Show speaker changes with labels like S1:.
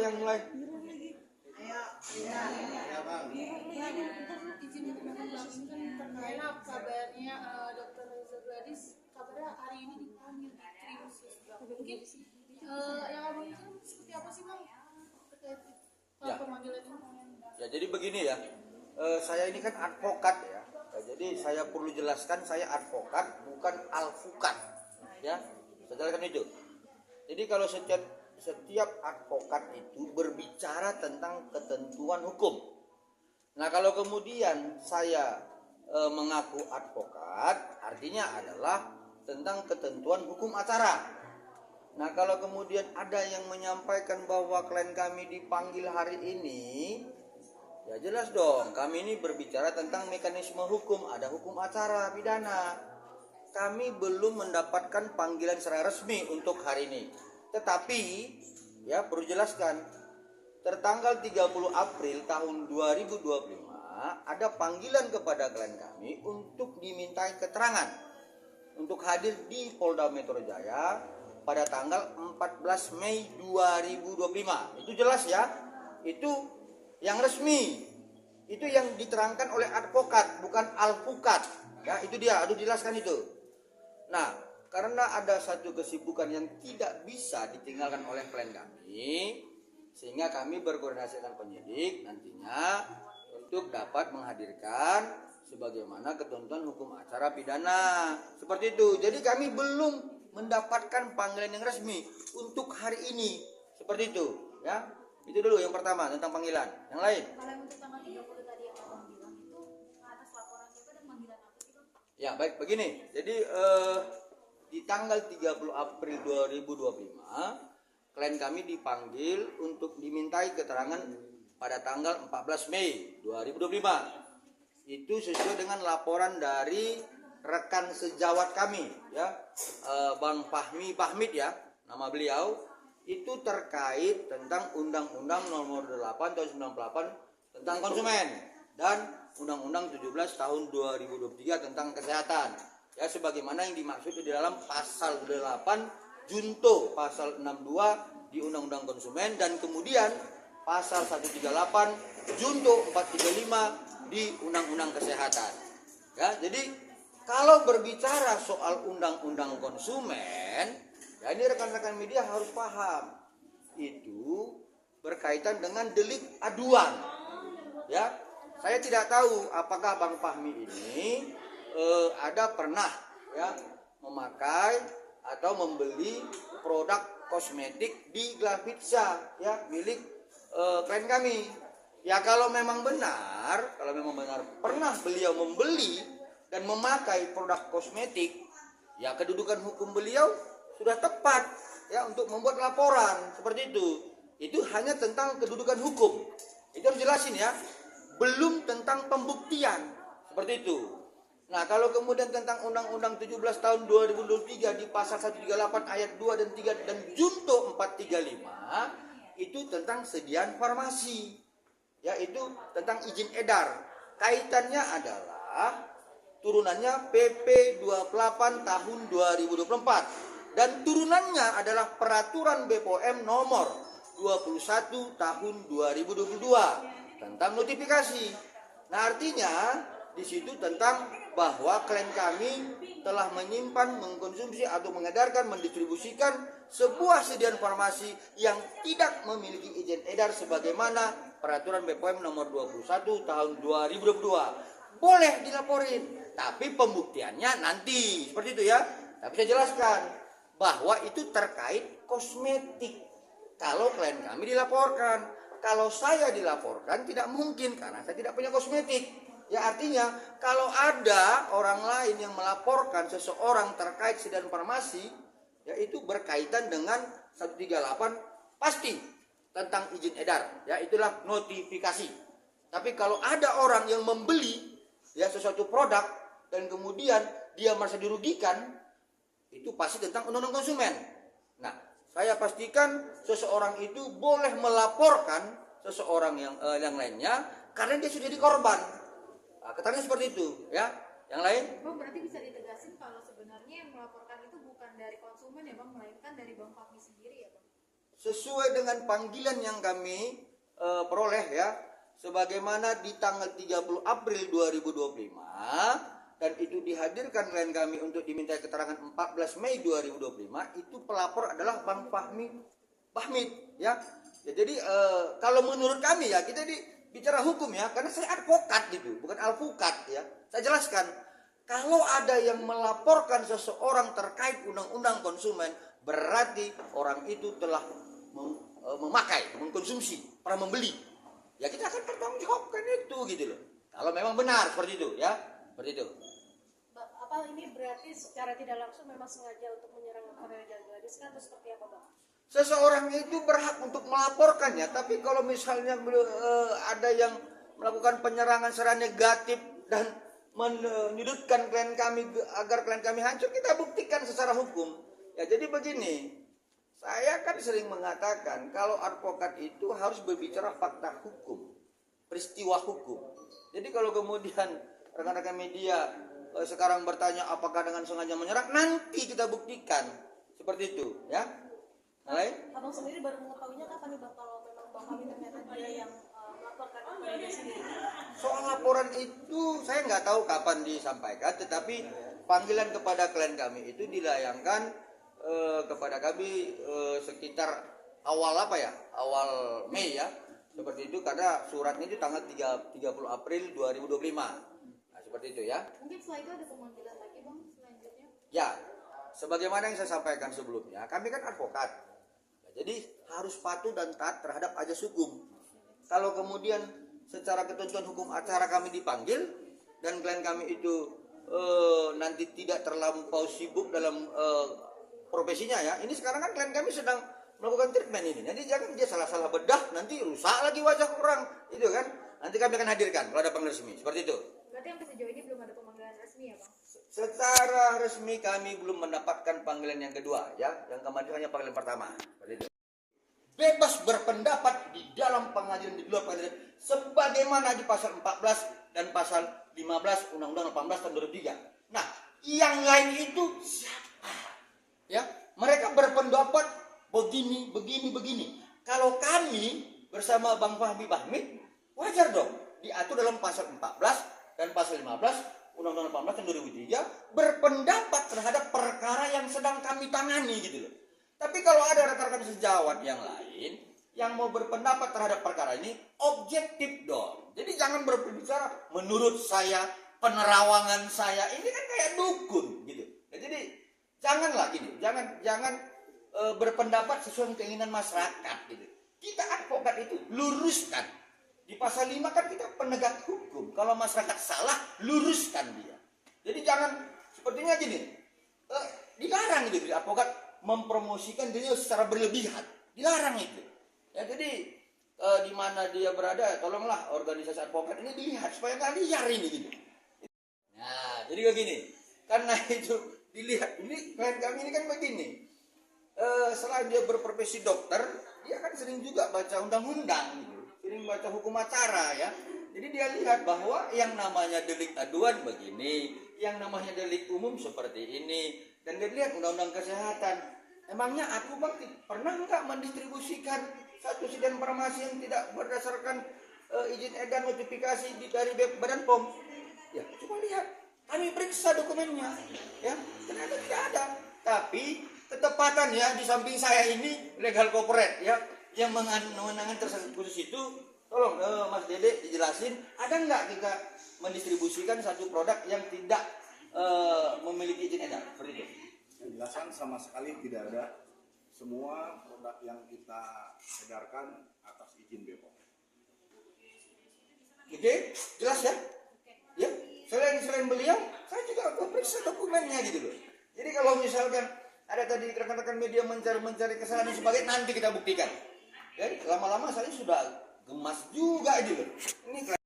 S1: yang mulai?
S2: Ya bang. Izin terkait kabarnya Dokter Reza Gladys kabarnya hari ini dipanggil Tri Khusus. Mungkin yang abang itu seperti apa sih bang terkait pemanggilan ini?
S1: Ya jadi begini ya, saya ini kan advokat ya. Jadi saya perlu jelaskan saya advokat bukan alpukat ya. Saya jelaskan itu. Jadi kalau setiap advokat itu berbicara tentang ketentuan hukum. Nah kalau kemudian saya mengaku advokat, artinya adalah tentang ketentuan hukum acara. Nah kalau kemudian ada yang menyampaikan bahwa klien kami dipanggil hari ini, ya jelas dong, kami ini berbicara tentang mekanisme hukum, ada hukum acara pidana. Kami belum mendapatkan panggilan secara resmi untuk hari ini. Tetapi, ya perlu jelaskan, tertanggal 30 April tahun 2025 ada panggilan kepada klien kami untuk dimintai keterangan untuk hadir di Polda Metro Jaya pada tanggal 14 Mei 2025. Itu jelas ya, itu yang resmi. Itu yang diterangkan oleh advokat, bukan alpukat. Ya, itu dia, harus jelaskan itu. Nah, karena ada satu kesibukan yang tidak bisa ditinggalkan oleh klien kami, sehingga kami berkoordinasi dengan penyidik nantinya untuk dapat menghadirkan sebagaimana ketentuan hukum acara pidana. Seperti itu. Jadi kami belum mendapatkan panggilan yang resmi untuk hari ini. Seperti itu, ya. Itu dulu yang pertama tentang panggilan. Yang lain?
S2: Kalau yang untuk tanggal 30 tadi yang abang bilang itu atas laporan siapa dan panggilan apa sih bang?
S1: Ya baik begini. Jadi di tanggal 30 April 2025 klien kami dipanggil untuk dimintai keterangan pada tanggal 14 Mei 2025. Itu sesuai dengan laporan dari rekan sejawat kami ya, Bang Fahmid ya, nama beliau, itu terkait tentang Undang-Undang Nomor 8 tahun 98 tentang konsumen dan Undang-Undang 17 tahun 2023 tentang kesehatan. Ya sebagaimana yang dimaksud di dalam pasal 8 junto pasal 62 di Undang-Undang Konsumen dan kemudian pasal 138 junto 435 di Undang-Undang Kesehatan. Ya, jadi kalau berbicara soal Undang-Undang Konsumen, ya ini rekan-rekan media harus paham. Itu berkaitan dengan delik aduan. Ya, saya tidak tahu apakah Bang Fahmi ini ada pernah ya memakai atau membeli produk kosmetik di Glavitsa ya milik klien kami. Ya kalau memang benar pernah beliau membeli dan memakai produk kosmetik, ya kedudukan hukum beliau sudah tepat ya untuk membuat laporan seperti itu. Itu hanya tentang kedudukan hukum. Itu harus jelasin ya. Belum tentang pembuktian seperti itu. Nah, kalau kemudian tentang Undang-Undang 17 tahun 2023 di pasal 138 ayat 2 dan 3 dan junto 435 itu tentang sediaan farmasi. Ya, itu tentang izin edar. Kaitannya adalah turunannya PP 28 tahun 2024 dan turunannya adalah peraturan BPOM nomor 21 tahun 2022 tentang notifikasi. Nah, artinya di situ tentang bahwa klien kami telah menyimpan, mengkonsumsi atau mengedarkan, mendistribusikan sebuah sediaan farmasi yang tidak memiliki izin edar sebagaimana peraturan BPOM nomor 21 tahun 2022. Boleh dilaporin, tapi pembuktiannya nanti. Seperti itu ya. Tapi saya jelaskan bahwa itu terkait kosmetik. Kalau klien kami dilaporkan, kalau saya dilaporkan tidak mungkin karena saya tidak punya kosmetik. Ya artinya kalau ada orang lain yang melaporkan seseorang terkait sediaan farmasi, yaitu berkaitan dengan 138 pasti tentang izin edar. Ya itulah notifikasi. Tapi kalau ada orang yang membeli ya sesuatu produk dan kemudian dia merasa dirugikan, itu pasti tentang undang-undang konsumen. Nah, saya pastikan seseorang itu boleh melaporkan seseorang yang lainnya karena dia sudah jadi korban. Nah, keterangan seperti itu, ya. Yang lain?
S2: Bang, berarti bisa ditegasin kalau sebenarnya yang melaporkan itu bukan dari konsumen ya bang, melainkan dari Bang Fahmi sendiri ya bang?
S1: sesuai dengan panggilan yang kami peroleh ya, sebagaimana di tanggal 30 April 2025 dan itu dihadirkan klien kami untuk diminta keterangan 14 Mei 2025, itu pelapor adalah Bang Fahmi Bahmid ya. Ya, jadi kalau menurut kami ya, kita bicara hukum ya, karena saya advokat gitu, bukan alpukat ya. Saya jelaskan, kalau ada yang melaporkan seseorang terkait undang-undang konsumen, berarti orang itu telah memakai, mengkonsumsi, pernah membeli. Ya kita akan pertanggungjawabkan itu gitu loh. Kalau memang benar seperti itu ya, seperti itu.
S3: Apa ini berarti secara tidak langsung memang sengaja untuk menyerang Rizal Gadis atau seperti apa, Bang?
S1: Seseorang itu berhak untuk melaporkannya, tapi kalau misalnya ada yang melakukan penyerangan secara negatif dan menyudutkan klien kami agar klien kami hancur, kita buktikan secara hukum. Ya jadi begini, saya kan sering mengatakan kalau advokat itu harus berbicara fakta hukum, peristiwa hukum. Jadi kalau kemudian rekan-rekan media sekarang bertanya apakah dengan sengaja menyerang, nanti kita buktikan seperti itu ya. Lain?
S3: Abang sendiri baru mengetahuinya kapan nih, Bang, kalau memang Bang Fahmi ternyata dia yang melaporkan kepada sendiri?
S1: Soal laporan itu saya nggak tahu kapan disampaikan, tetapi panggilan kepada klien kami itu dilayangkan kepada kami sekitar awal awal Mei ya, seperti itu, karena suratnya itu tanggal 30 April 2025. Nah, seperti itu ya.
S2: Mungkin setelah itu ada pemanggilan lagi Bang selanjutnya?
S1: Ya, sebagaimana yang saya sampaikan sebelumnya, kami kan advokat. Jadi harus patuh dan taat terhadap ajas hukum. Kalau kemudian secara ketentuan hukum acara kami dipanggil dan klien kami itu nanti tidak terlampau sibuk dalam profesinya ya. Ini sekarang kan klien kami sedang melakukan treatment ini. Nanti jangan dia salah-salah bedah, nanti rusak lagi wajah orang, itu kan. Nanti kami akan hadirkan kalau ada panggilan resmi. Seperti itu.
S2: Berarti yang sejauh ini belum ada pemanggilan resmi ya Bang?
S1: Secara resmi kami belum mendapatkan panggilan yang kedua ya. Yang kemarin hanya panggilan pertama. Seperti itu. Bebas berpendapat di dalam pengadilan, di luar pengadilan, sebagaimana di pasal 14 dan pasal 15 Undang-Undang 18 tahun 2003. Nah, yang lain itu siapa? Ya, mereka berpendapat begini. Kalau kami bersama Bang Fahmi Bahmid, wajar dong diatur dalam pasal 14 dan pasal 15 Undang-Undang 18 tahun 2003 berpendapat terhadap perkara yang sedang kami tangani gitu loh. Tapi kalau ada rekan-rekan sejawat yang lain yang mau berpendapat terhadap perkara ini, objektif dong. Jadi jangan berbicara menurut saya, penerawangan saya, ini kan kayak dukun gitu. Jadi janganlah gini, jangan berpendapat sesuai keinginan masyarakat gitu. Kita advokat itu luruskan. Di pasal 5 kan kita penegak hukum. Kalau masyarakat salah, luruskan dia. Jadi jangan sepertinya gini, dilarang gitu advokat mempromosikan dirinya secara berlebihan, dilarang itu. Ya jadi di mana dia berada, tolonglah organisasi advokat ini dilihat supaya nggak liar ini gitu. Nah, jadi begini, karena itu dilihat ini klien kami ini kan begini. Selain dia berprofesi dokter, dia kan sering juga baca undang-undang gitu, sering baca hukum acara ya. Jadi dia lihat bahwa yang namanya delik aduan begini, yang namanya delik umum seperti ini, dan dia lihat undang-undang kesehatan. Emangnya aku Bang pernah nggak mendistribusikan satu sedan farmasi yang tidak berdasarkan izin edar notifikasi dari Badan POM? Ya, coba lihat. Kami periksa dokumennya. Ya, ternyata tidak ada. Tapi ketepatan ya di samping saya ini legal corporate ya yang menangani tersangka khusus itu. Tolong Mas Dede dijelasin, ada nggak kita mendistribusikan satu produk yang tidak memiliki izin edar? Seperti itu.
S4: Penjelasan sama sekali tidak ada. Semua produk yang kita edarkan atas izin BPOM.
S1: Oke, jelas ya? Ya, selain beliau, saya juga periksa dokumennya gitu loh. Jadi kalau misalkan ada tadi rekan-rekan media mencari kesalahan dan sebagainya, nanti kita buktikan. Jadi lama-lama saya sudah gemas juga gitu loh. Ini